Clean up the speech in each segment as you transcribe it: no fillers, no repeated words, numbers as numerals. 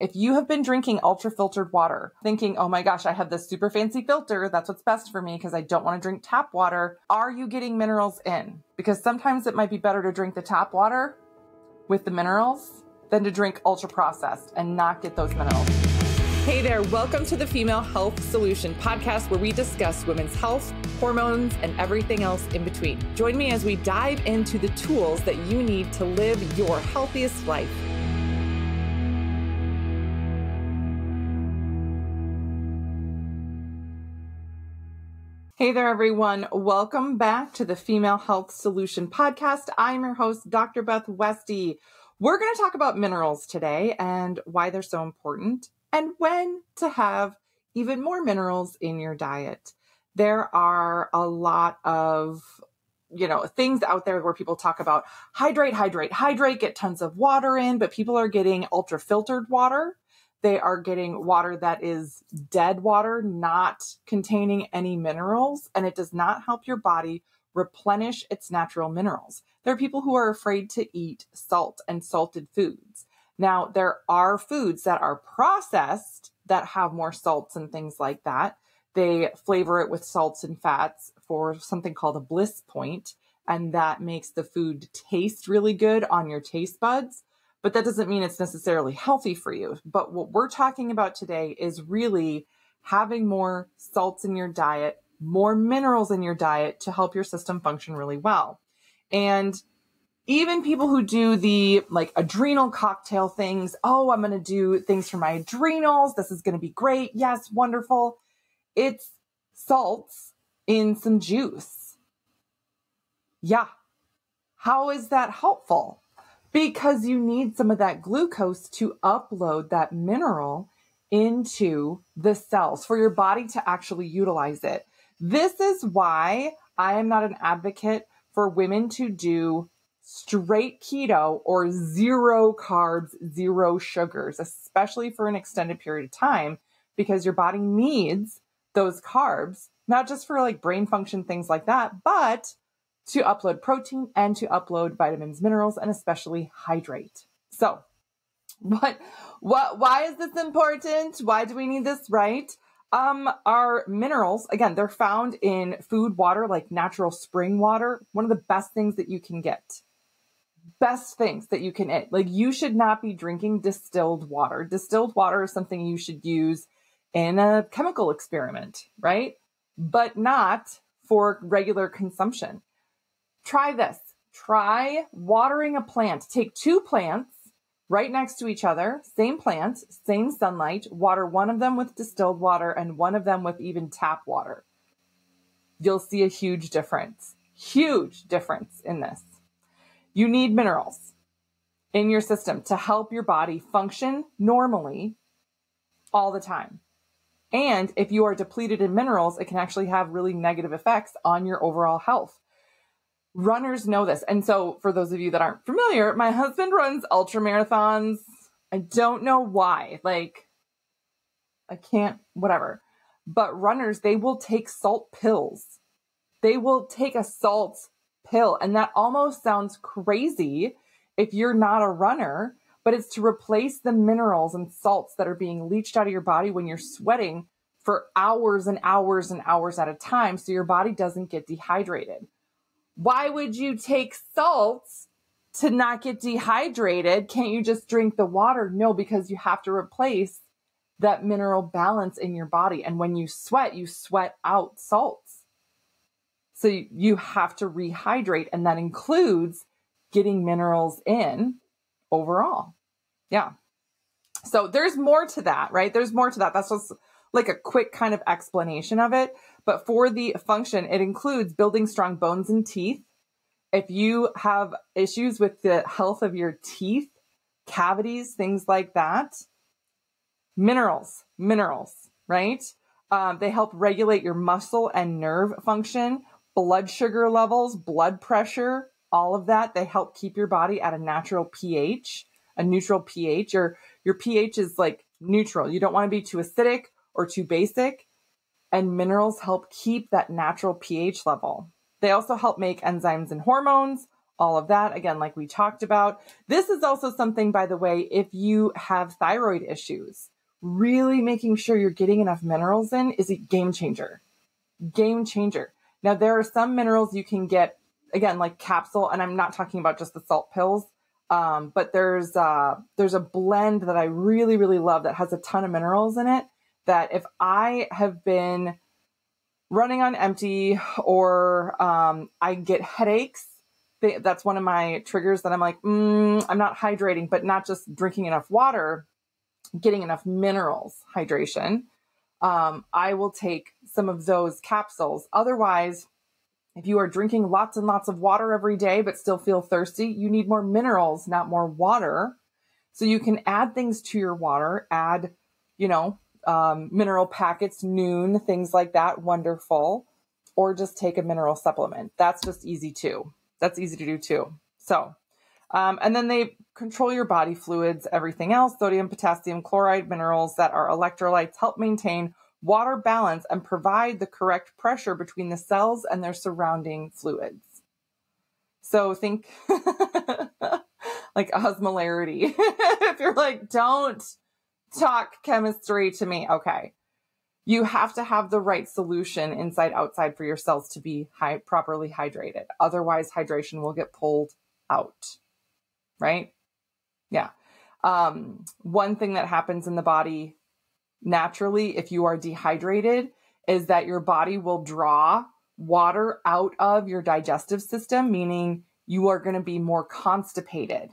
If you have been drinking ultra filtered water, thinking, oh my gosh, I have this super fancy filter, that's what's best for me because I don't want to drink tap water, are you getting minerals in? Because sometimes it might be better to drink the tap water with the minerals than to drink ultra processed and not get those minerals. Hey there, welcome to the Female Health Solution podcast where we discuss women's health, hormones, and everything else in between. Join me as we dive into the tools that you need to live your healthiest life. Hey there, everyone. Welcome back to the Female Health Solution podcast. I'm your host, Dr. Beth Westy. We're going to talk about minerals today and why they're so important and when to have even more minerals in your diet. There are a lot of, things out there where people talk about hydrate, get tons of water in, but people are getting ultra filtered water. They are getting water that is dead water, not containing any minerals, and it does not help your body replenish its natural minerals. There are people who are afraid to eat salt and salted foods. Now, there are foods that are processed that have more salts and things like that. They flavor it with salts and fats for something called a bliss point, and that makes the food taste really good on your taste buds. But that doesn't mean it's necessarily healthy for you. But what we're talking about today is really having more salts in your diet, more minerals in your diet to help your system function really well. And even people who do the adrenal cocktail things, oh, I'm going to do things for my adrenals. This is going to be great. Yes, wonderful. It's salts in some juice. Yeah. How is that helpful? Because you need some of that glucose to upload that mineral into the cells for your body to actually utilize it. This is why I am not an advocate for women to do straight keto or zero carbs, zero sugars, especially for an extended period of time, because your body needs those carbs, not just for brain function, things like that, but to upload protein and to upload vitamins, minerals, and especially hydrate. So why is this important? Why do we need this, right? Our minerals, again, they're found in food water, like natural spring water. One of the best things that you can get. Best things that you can eat. You should not be drinking distilled water. Distilled water is something you should use in a chemical experiment, right? But not for regular consumption. Try this. Try watering a plant. Take two plants right next to each other, same plant, same sunlight, water one of them with distilled water and one of them with even tap water. You'll see a huge difference in this. You need minerals in your system to help your body function normally all the time. And if you are depleted in minerals, it can actually have really negative effects on your overall health. Runners know this. And so for those of you that aren't familiar, my husband runs ultra marathons. I don't know why. I can't, whatever. But runners, they will take salt pills. They will take a salt pill. And that almost sounds crazy if you're not a runner, but it's to replace the minerals and salts that are being leached out of your body when you're sweating for hours and hours and hours at a time, so your body doesn't get dehydrated. Why would you take salts to not get dehydrated? Can't you just drink the water? No, because you have to replace that mineral balance in your body. And when you sweat out salts. So you have to rehydrate, and that includes getting minerals in overall. Yeah. So there's more to that, right? There's more to that. That's just a quick kind of explanation of it. But for the function, it includes building strong bones and teeth. If you have issues with the health of your teeth, cavities, things like that, minerals, right? They help regulate your muscle and nerve function, blood sugar levels, blood pressure, all of that. They help keep your body at a natural pH, a neutral pH. Your pH is neutral. You don't want to be too acidic or too basic. And minerals help keep that natural pH level. They also help make enzymes and hormones, all of that. Again, like we talked about, this is also something, by the way, if you have thyroid issues, really making sure you're getting enough minerals in is a game changer. Game changer. Now, there are some minerals you can get, again, like capsule, and I'm not talking about just the salt pills, but there's a blend that I really, really love that has a ton of minerals in it, that if I have been running on empty or I get headaches, that's one of my triggers that I'm like, I'm not hydrating, but not just drinking enough water, getting enough minerals, hydration. I will take some of those capsules. Otherwise, if you are drinking lots and lots of water every day, but still feel thirsty, you need more minerals, not more water. So you can add things to your water, add, mineral packets, Noon, things like that. Wonderful. Or just take a mineral supplement. That's just easy too. That's easy to do too. So, and then they control your body fluids, everything else, sodium, potassium, chloride, minerals that are electrolytes, help maintain water balance and provide the correct pressure between the cells and their surrounding fluids. So think like osmolarity. If you're like, don't talk chemistry to me. Okay. You have to have the right solution inside outside for your cells to be properly hydrated. Otherwise, hydration will get pulled out. Right? Yeah. One thing that happens in the body naturally, if you are dehydrated, is that your body will draw water out of your digestive system, meaning you are going to be more constipated.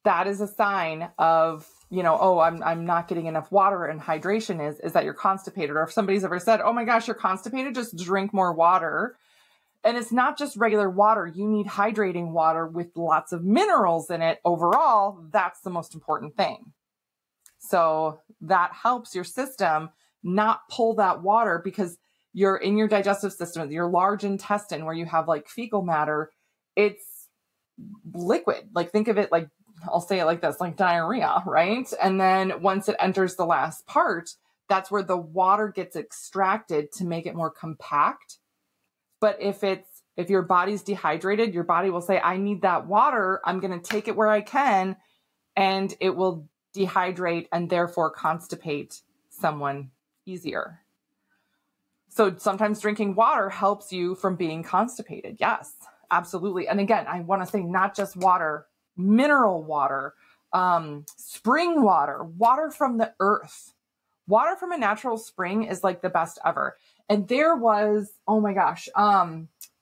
That is a sign of, I'm not getting enough water, and hydration is that you're constipated. Or if somebody's ever said, oh my gosh, you're constipated, just drink more water. And it's not just regular water. You need hydrating water with lots of minerals in it. Overall, that's the most important thing. So that helps your system not pull that water, because you're in your digestive system, your large intestine where you have like fecal matter, it's liquid. Like think of it like, I'll say it like this, like diarrhea, right? And then once it enters the last part, that's where the water gets extracted to make it more compact. But if your body's dehydrated, your body will say, I need that water. I'm going to take it where I can, and it will dehydrate and therefore constipate someone easier. So sometimes drinking water helps you from being constipated. Yes, absolutely. And again, I want to say not just water, mineral water, spring water, water from the earth. Water from a natural spring is like the best ever. And there was, oh my gosh,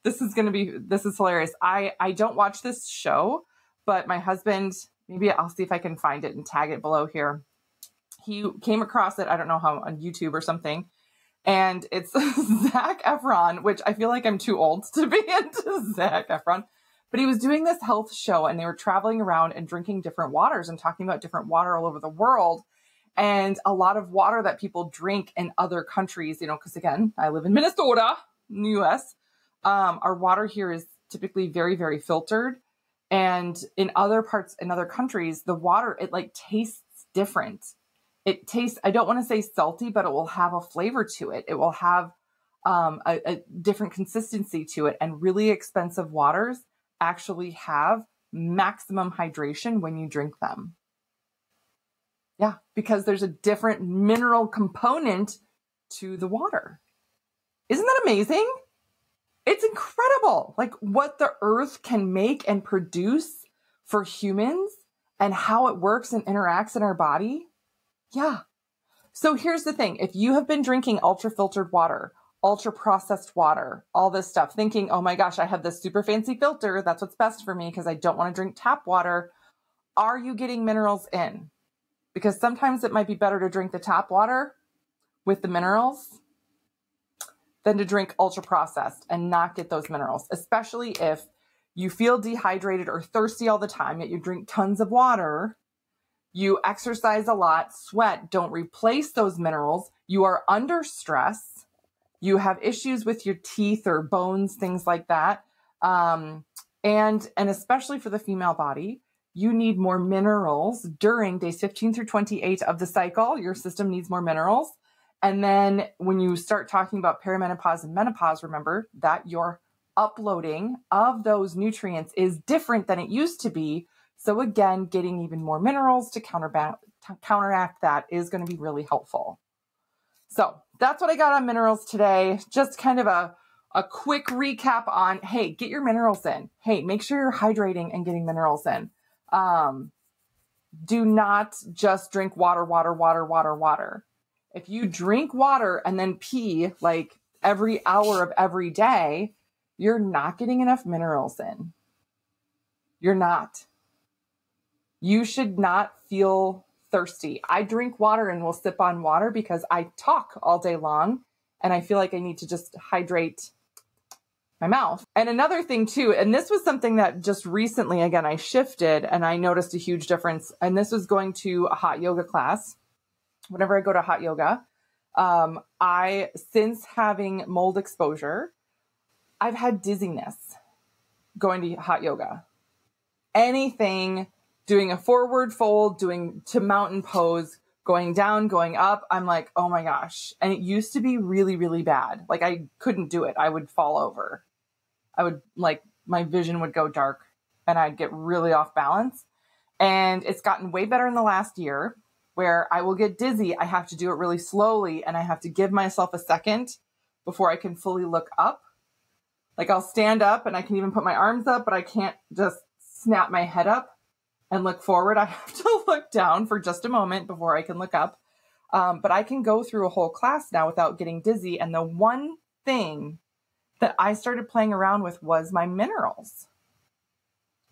this is hilarious. I don't watch this show, but my husband, maybe I'll see if I can find it and tag it below here. He came across it, I don't know how, on YouTube or something. And it's Zac Efron, which I feel like I'm too old to be into Zac Efron. But he was doing this health show, and they were traveling around and drinking different waters and talking about different water all over the world. And a lot of water that people drink in other countries, because again, I live in Minnesota, in the US. Our water here is typically very, very filtered. And in other countries, the water, it like tastes different. It tastes, I don't want to say salty, but it will have a flavor to it. It will have a different consistency to it. And really expensive waters actually have maximum hydration when you drink them. Yeah, because there's a different mineral component to the water. Isn't that amazing? It's incredible, like what the earth can make and produce for humans and how it works and interacts in our body. Yeah. So here's the thing. If you have been drinking ultra filtered water, ultra processed water, all this stuff, thinking, oh my gosh, I have this super fancy filter. That's what's best for me because I don't want to drink tap water. Are you getting minerals in? Because sometimes it might be better to drink the tap water with the minerals than to drink ultra processed and not get those minerals, especially if you feel dehydrated or thirsty all the time, yet you drink tons of water, you exercise a lot, sweat, don't replace those minerals, you are under stress, you have issues with your teeth or bones, things like that. And especially for the female body, you need more minerals during days 15 through 28 of the cycle. Your system needs more minerals. And then when you start talking about perimenopause and menopause, remember that your uploading of those nutrients is different than it used to be. So again, getting even more minerals to counteract that is going to be really helpful. So that's what I got on minerals today. Just kind of a quick recap on, hey, get your minerals in. Hey, make sure you're hydrating and getting minerals in. Do not just drink water. If you drink water and then pee like every hour of every day, you're not getting enough minerals in. You're not. You should not feel thirsty. I drink water and will sip on water because I talk all day long and I feel like I need to just hydrate my mouth. And another thing too, and this was something that just recently, again, I shifted and I noticed a huge difference. And this was going to a hot yoga class. Whenever I go to hot yoga, since having mold exposure, I've had dizziness going to hot yoga. Anything, doing a forward fold, doing to mountain pose, going down, going up, I'm like, oh my gosh. And it used to be really, really bad. Like I couldn't do it. I would fall over. My vision would go dark and I'd get really off balance. And it's gotten way better in the last year where I will get dizzy. I have to do it really slowly and I have to give myself a second before I can fully look up. Like I'll stand up and I can even put my arms up, but I can't just snap my head up and look forward. I have to look down for just a moment before I can look up. But I can go through a whole class now without getting dizzy. And the one thing that I started playing around with was my minerals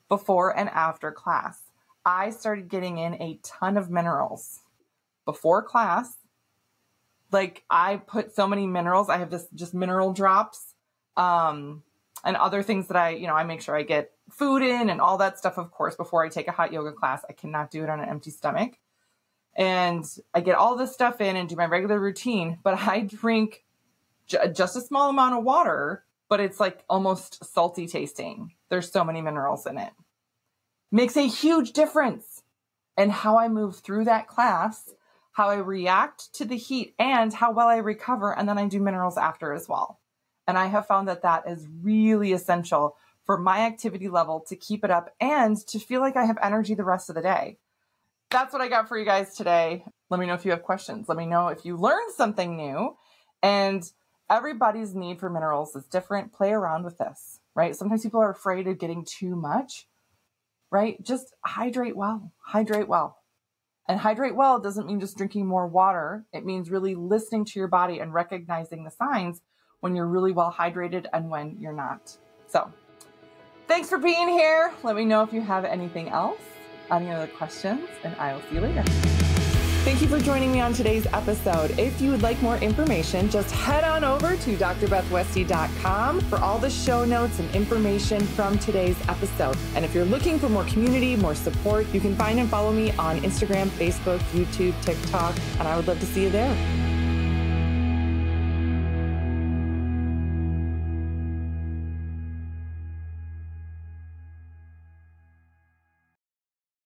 before and after class. I started getting in a ton of minerals before class. Like I put so many minerals. I have this just mineral drops, and other things that I make sure I get food in and all that stuff, of course, before I take a hot yoga class. I cannot do it on an empty stomach. And I get all this stuff in and do my regular routine, but I drink just a small amount of water, but it's like almost salty tasting. There's so many minerals in it. Makes a huge difference in how I move through that class, how I react to the heat, and how well I recover. And then I do minerals after as well. And I have found that that is really essential for my activity level to keep it up and to feel like I have energy the rest of the day. That's what I got for you guys today. Let me know if you have questions. Let me know if you learned something new. And everybody's need for minerals is different. Play around with this, right? Sometimes people are afraid of getting too much, right? Just hydrate well. Hydrate well. And hydrate well doesn't mean just drinking more water. It means really listening to your body and recognizing the signs when you're really well hydrated and when you're not. So thanks for being here. Let me know if you have anything else, any other questions, and I will see you later. Thank you for joining me on today's episode. If you would like more information, just head on over to drbethwesty.com for all the show notes and information from today's episode. And if you're looking for more community, more support, you can find and follow me on Instagram, Facebook, YouTube, TikTok, and I would love to see you there.